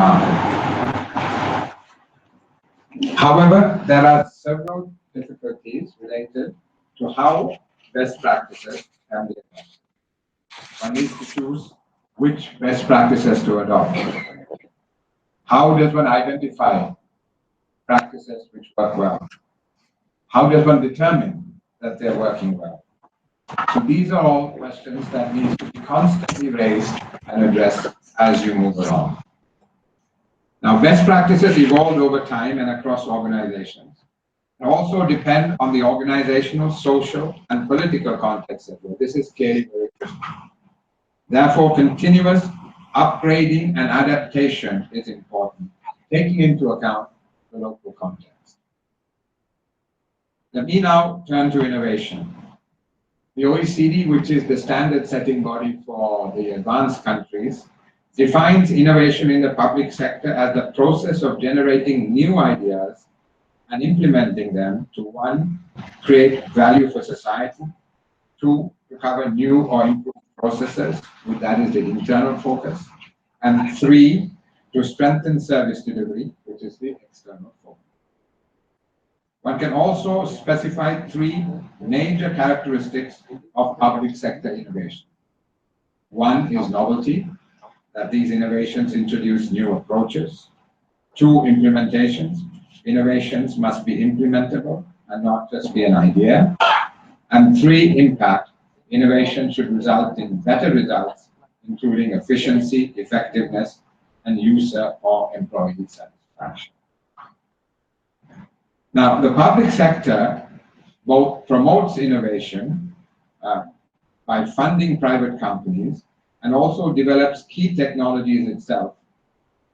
market. However, there are several difficulties related to how best practices can be adopted. One needs to choose which best practices to adopt. How does one identify practices which work well? How does one determine that they're working well? So these are all questions that need to be constantly raised and addressed as you move along. Now, best practices evolved over time and across organizations. They also depend on the organizational, social, and political context as well. This is clearly very critical. Therefore, continuous upgrading and adaptation is important, taking into account the local context. Let me now turn to innovation. The OECD, which is the standard-setting body for the advanced countries, defines innovation in the public sector as the process of generating new ideas and implementing them to, 1, create value for society, 2, recover new or improved processes, that is the internal focus, and 3, to strengthen service delivery, which is the external focus. One can also specify 3 major characteristics of public sector innovation. 1 is novelty, that these innovations introduce new approaches. 2, implementations. Innovations must be implementable and not just be an idea. And 3, impact. Innovation should result in better results, including efficiency, effectiveness, and user or employee satisfaction. Now, the public sector both promotes innovation by funding private companies and also develops key technologies itself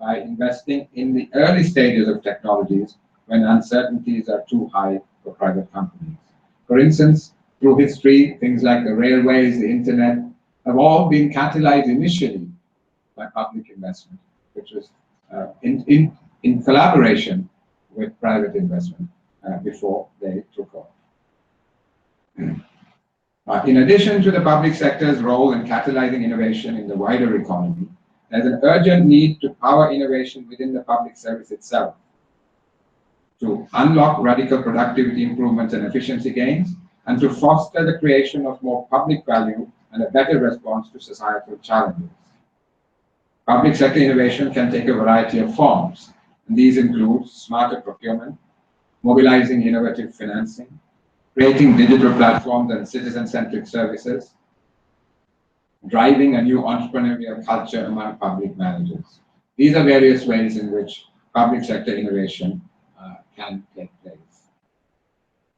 by investing in the early stages of technologies when uncertainties are too high for private companies. For instance, through history, things like the railways, the internet, have all been catalyzed initially by public investment, which was in collaboration with private investment before they took off. In addition to the public sector's role in catalyzing innovation in the wider economy, there's an urgent need to power innovation within the public service itself to unlock radical productivity improvements and efficiency gains, and to foster the creation of more public value and a better response to societal challenges. Public sector innovation can take a variety of forms, and these include smarter procurement, mobilizing innovative financing, creating digital platforms and citizen-centric services, driving a new entrepreneurial culture among public managers. These are various ways in which public sector innovation can take place.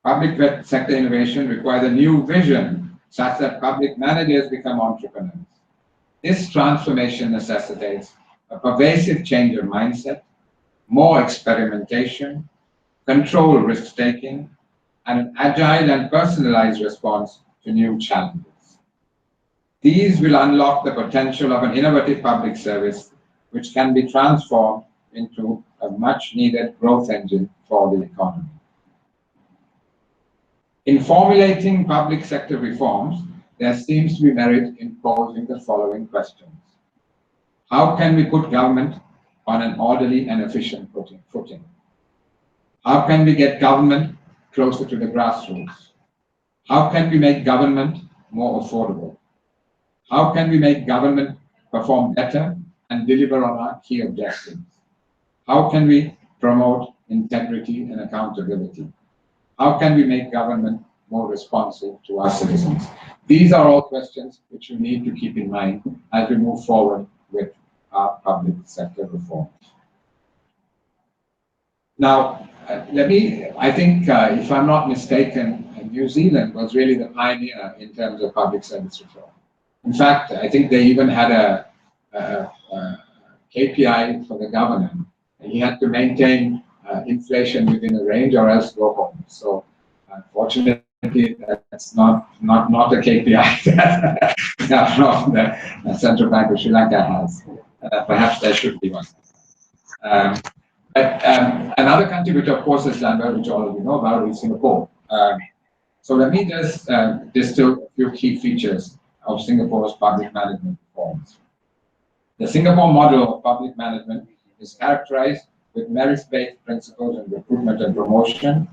Public sector innovation requires a new vision such that public managers become entrepreneurs. This transformation necessitates a pervasive change of mindset, more experimentation, controlled risk-taking, and an agile and personalized response to new challenges. These will unlock the potential of an innovative public service, which can be transformed into a much-needed growth engine for the economy. In formulating public sector reforms, there seems to be merit in posing the following questions. How can we put government on an orderly and efficient footing? How can we get government closer to the grassroots? How can we make government more affordable? How can we make government perform better and deliver on our key objectives? How can we promote integrity and accountability? How can we make government more responsive to our citizens? These are all questions which we need to keep in mind as we move forward with our public sector reforms. Now, I think, if I'm not mistaken, New Zealand was really the pioneer in terms of public service reform. In fact, I think they even had a KPI for the governor. He had to maintain inflation within a range or else go home. So, unfortunately, that's not a KPI that the Central Bank of Sri Lanka has. Perhaps there should be one. But another country which of course has done well, which all of you know about, is Singapore. So let me just distill a few key features of Singapore's public management reforms. The Singapore model of public management is characterized with merit-based principles in recruitment and promotion,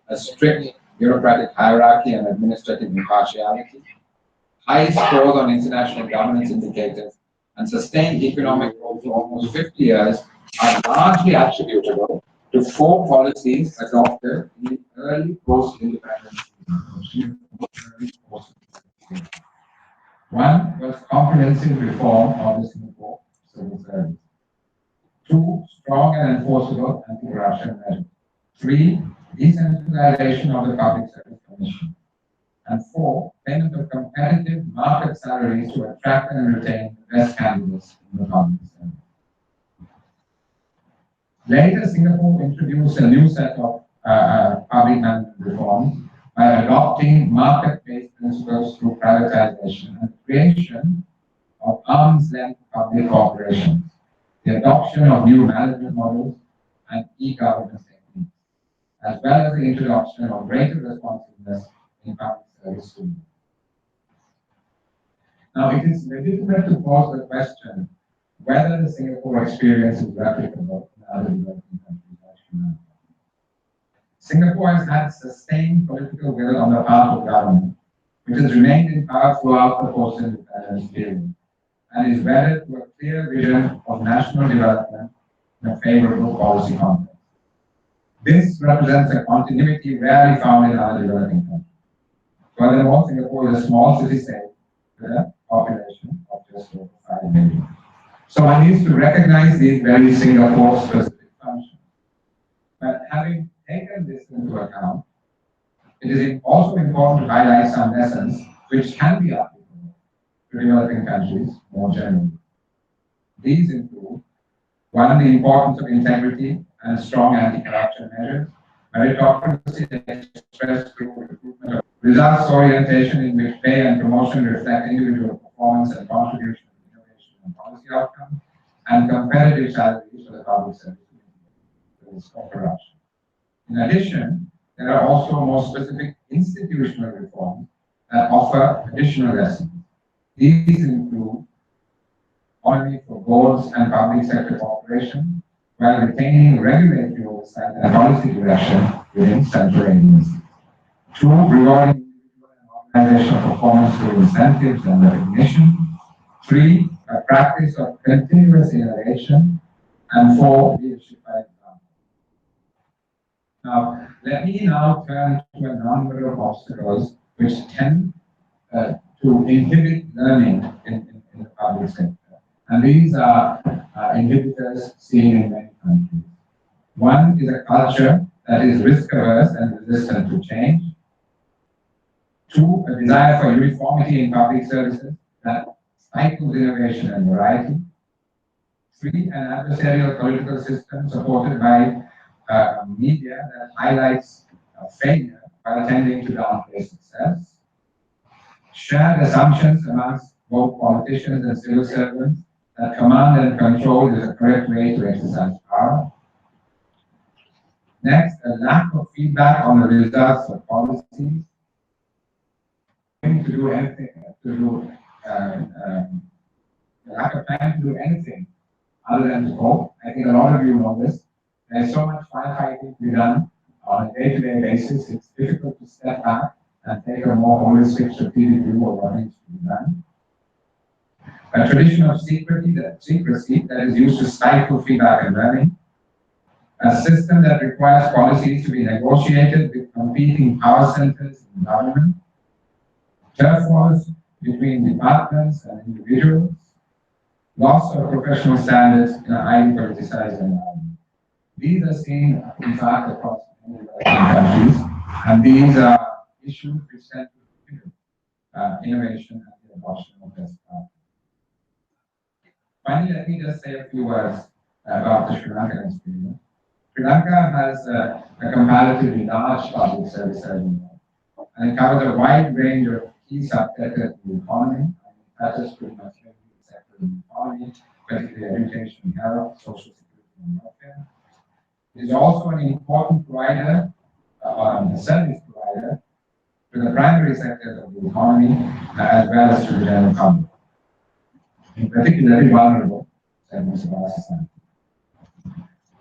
a strict bureaucratic hierarchy and administrative impartiality, high scores on international governance indicators, and sustained economic growth for almost 50 years are largely attributable to 4 policies adopted in the early post-independence. One was comprehensive reform of the Singapore civil service. 2, strong and enforceable anti-corruption measures. 3, decentralization of the Public Service Commission. And 4, payment of competitive market salaries to attract and retain the best candidates in the public service. Later, Singapore introduced a new set of public management reforms by adopting market-based principles through privatization and creation of arm's-length public corporations, the adoption of new management models and e-governance techniques, as well as the introduction of greater responsiveness in public service tools. Now, it is legitimate to pose the question whether the Singapore experience is replicable in other developing countries like Sri Lanka. Singapore has had sustained political will on the part of government, which has remained in power throughout the post-independence period, and is wedded to a clear vision of national development in a favorable policy context. This represents a continuity rarely found in other developing countries. Furthermore, Singapore is a small city-state with a population of just over 5 million. So one needs to recognize these very Singapore-specific functions. But having taken this into account, it is also important to highlight some lessons which can be applicable to developing countries more generally. These include, 1, the importance of integrity and strong anti-corruption measures, meritocracy expressed through recruitment of results orientation in which pay and promotion reflect individual performance and contribution to innovation and policy outcomes, and competitive salaries for the public service of corruption. In addition, there are also more specific institutional reforms that offer additional lessons. These include autonomy for boards and public sector corporations, while retaining regulatory oversight and policy direction within central agencies. 2, rewarding individual and organizational performance through incentives and recognition. 3, a practice of continuous innovation. And 4, leadership by example. Now, let me now turn to a number of obstacles which tend to inhibit learning in the public sector. And these are inhibitors seen in many countries. 1 is a culture that is risk-averse and resistant to change. 2, a desire for uniformity in public services that stifles innovation and variety. 3, an adversarial political system supported by media that highlights failure while tending to downplay success. Shared assumptions amongst both politicians and civil servants that command and control is the correct way to exercise power. Next, a lack of feedback on the results of policies. To do anything, the lack of time to do anything other than to hope. I think a lot of you know this. There's so much firefighting to be done on a day-to-day basis. It's difficult to step back and take a more holistic strategic view of what needs to be done. A tradition of secrecy that is used to stifle feedback and learning. A system that requires policies to be negotiated with competing power centers in government. Turf wars between departments and individuals. Loss of professional standards in a highly politicized environment. These are seen, in fact, across many countries, and these are issues which tend to hinder innovation and the adoption of best practices. Finally, let me just say a few words about the Sri Lankan experience. Sri Lanka has a comparatively large public service area, and it covers a wide range of key subsectors in the economy. That is pretty much every sector in the economy, particularly education, health, social security, and welfare. It is also an important provider, a service provider, to the primary sectors of the economy, as well as to the general public, in particularly vulnerable segments of our society.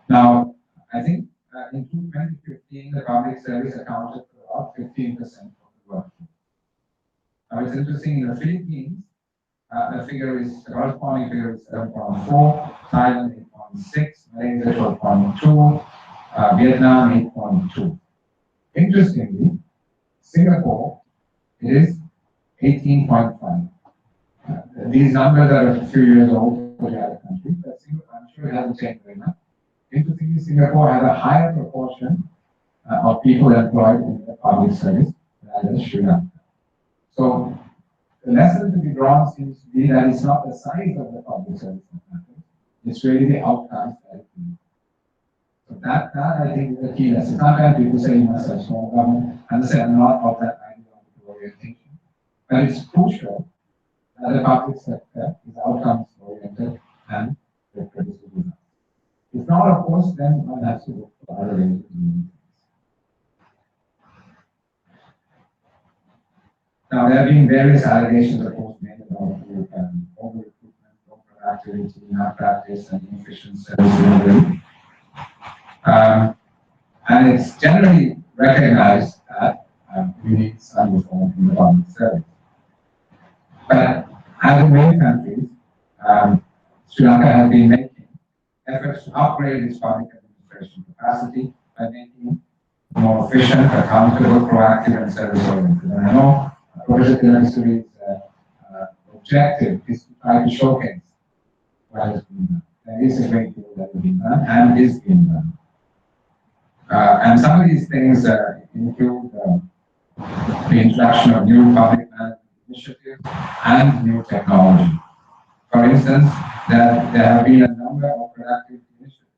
Now, I think in 2015, the public service accounted for about 15% of the workforce. Now, it's interesting, in the Philippines, the corresponding figure is 7.4, Thailand 8.6, Malaysia 12.2, Vietnam 8.2. Interestingly, Singapore is 18.5. These numbers are a few years old for the other countries, but I'm sure it hasn't changed very much. Interestingly, Singapore has a higher proportion of people employed in the public service than Sri Lanka. So the lesson to be drawn seems to be that it's not the size of the public service that matters, it's really the outcomes that it means. So that I think is the key lesson. Sometimes people say you must have small government, and I say I'm not of that ideological orientation. But it's crucial that the public sector is outcomes oriented and produces results. If not, of course, then one has to look for other ways of doing things. Now, there have been various allegations, of course, made about over-recruitment, over-activity, malpractice, and inefficient service delivery. And it's generally recognized that we need some reform in the public service. But as in many countries, Sri Lanka has been making efforts to upgrade its public administration capacity by making it more efficient, accountable, proactive, and service-oriented. And I know Professor Tilakisuri's objective is to try to showcase what has been done. There is a great deal that has been done and is being done. And some of these things include the introduction of new public management initiatives and new technology. For instance, there have been a number of productive initiatives.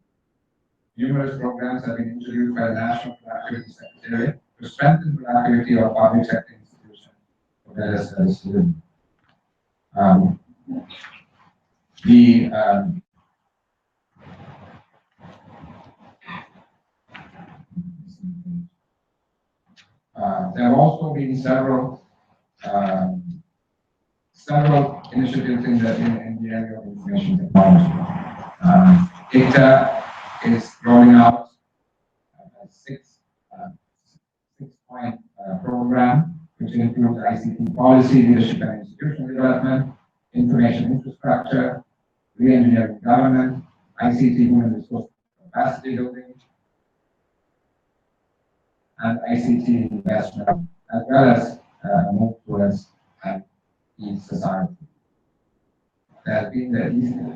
Numerous programs have been introduced by the National Productivity Secretariat to strengthen productivity of public sector institutions for better service delivery. There have also been several initiatives in the area of information technology. ICTA is rolling out a six-point program, which includes ICT policy, leadership and institutional development, information infrastructure, re-engineering government, ICT human resource capacity building, and ICT investment, as well as a move towards an e-society. There has been the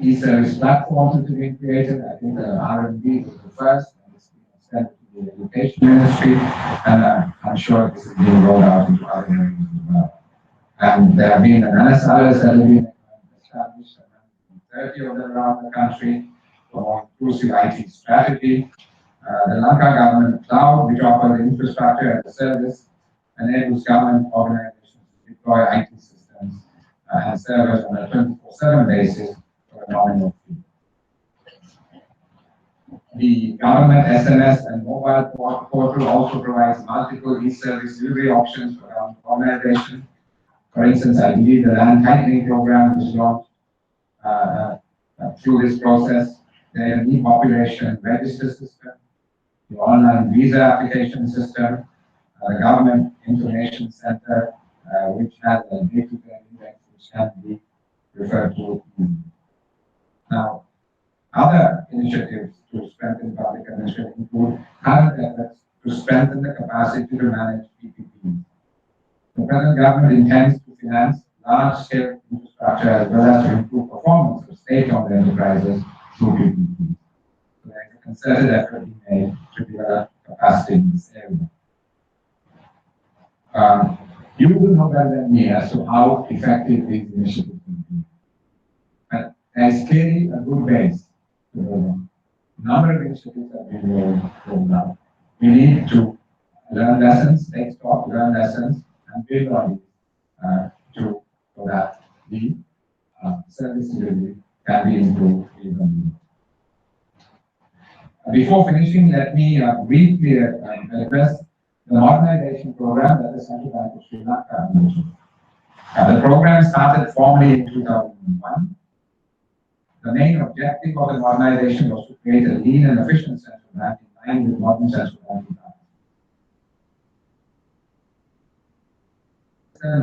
e-service platforms that have been created. I think the R&D was the first, and it's been extended to the education ministry, and I'm sure this is being rolled out into other areas as well. And there have been others that have been established, 30 of them around the country, for more inclusive IT strategy. The Lanka government cloud, which offers infrastructure as a service, enables government organizations to deploy IT systems and servers on a 24/7 basis for a nominal fee. The government SMS and mobile portal also provides multiple e-service delivery options for government organizations. For instance, I believe the land tightening program was launched through this process. There is an e-population register system, the online visa application system, the government information center, which has a day-to-day index which can be referred to. Now, other initiatives to strengthen public administration include current efforts to strengthen the capacity to manage PPPs. The present government intends to finance large-scale infrastructure as well as to improve performance of state-owned enterprises through PPPs. So there is a concerted effort being made to develop capacity in this area. You will know better than me as to how effective these initiatives will be. But there is clearly a good base to build on. A number of initiatives have been rolled out. We need to learn lessons, take stock, learn lessons, and build on it so that the service delivery can be improved even more. Before finishing, let me briefly address the modernization program that the Central Bank of Sri Lanka mentioned. The program started formally in 2001. The main objective of the modernization was to create a lean and efficient central bank in line with modern central banking practices.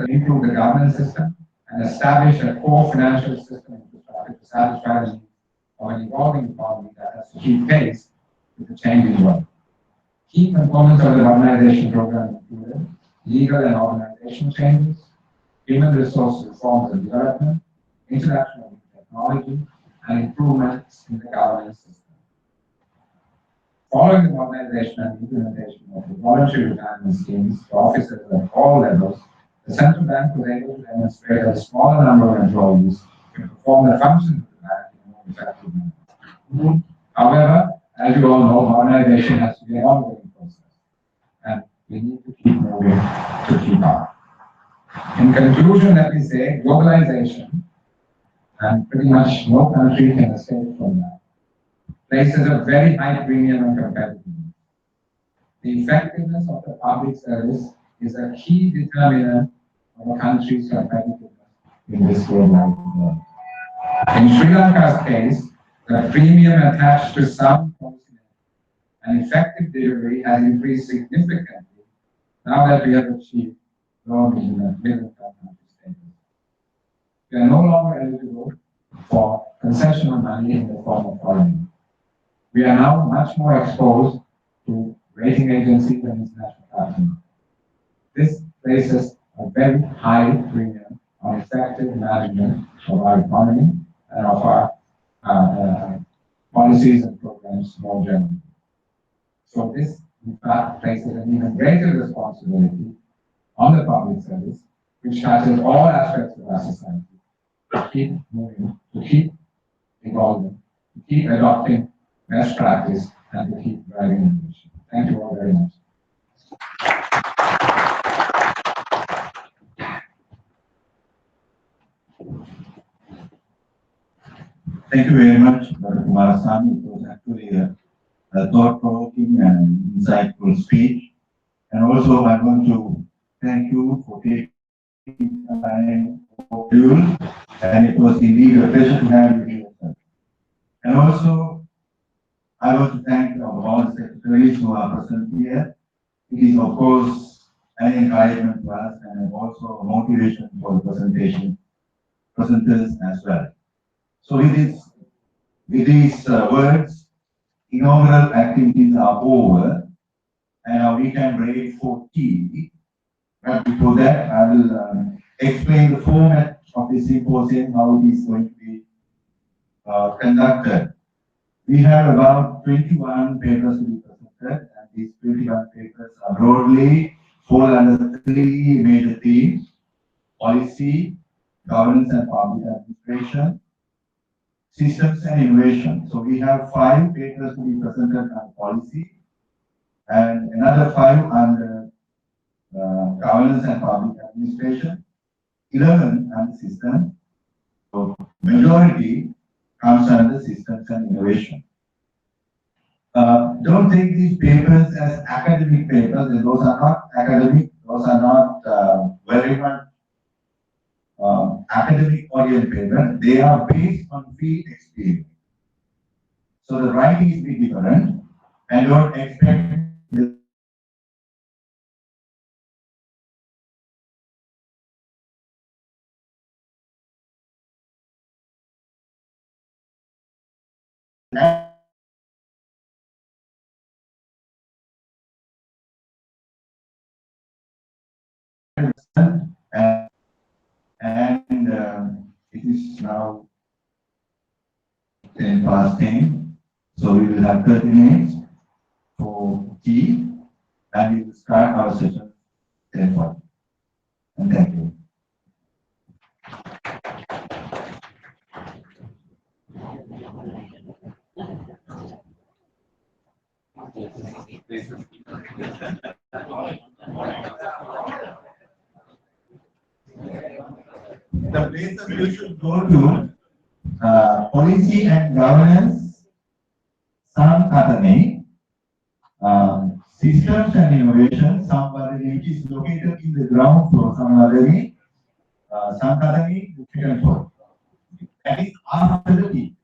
Improve the governance system and establish a core financial system infrastructure to satisfy the needs of an evolving economy that has to keep pace with the changing world. Key components of the modernization program included legal and organizational changes, human resource reforms and development, introduction of technology, and improvements in the governance system. Following the modernization and implementation of the voluntary retirement schemes for officers at all levels, the central bank was able to demonstrate that a smaller number of employees can perform the functions of the bank in a more effective manner. However, as you all know, modernization has to be an ongoing process, and we need to keep moving to keep up. In conclusion, let me say, globalization, and pretty much no country can escape from that, places a very high premium on competitiveness. The effectiveness of the public service is a key determinant of a country's competitiveness in this globalized world. In Sri Lanka's case, the premium attached to some policy and effective delivery has increased significantly now that we have achieved low middle-income country status. We are no longer eligible for concessional money in the form of foreign. We are now much more exposed to rating agencies and international capital. This places a very high premium on effective management of our economy and of our policies and programs more generally. So this, in fact, places an even greater responsibility on the public service, which touches all aspects of our society, to keep moving, to keep evolving, to keep adopting best practice, and to keep driving innovation. Thank you all very much. Thank you very much, Dr. Kumarasamy. It was actually a thought-provoking and insightful speech. And also, I want to thank you for taking time for you. And it was indeed a pleasure to have you here. And also, I want to thank all the secretaries who are present here. It is, of course, an encouragement to us and also a motivation for the presenters as well. So with these words, inaugural activities are over, and we can break for tea. But before that, I will explain the format of the symposium, how it is going to be conducted. We have about 21 papers to be presented, and these 21 papers are broadly fall under 3 major themes: policy, governance and public administration, systems and innovation. So we have 5 papers to be presented on policy, and another 5 under governance and public administration, 11 under system. So majority comes under systems and innovation. Don't take these papers as academic papers. Those are not academic. Those are not very much academic oriented papers. They are based on field experience. So the writing is be different, and don't expect and it is now 10 past 10, so we will have 30 minutes for tea, and we will start our session 10:40. And thank you. The places you should go to, policy and governance, Sankatane, systems and innovation, Sankatane, which is located in the ground floor, Sankatane, second floor. That is after the tea.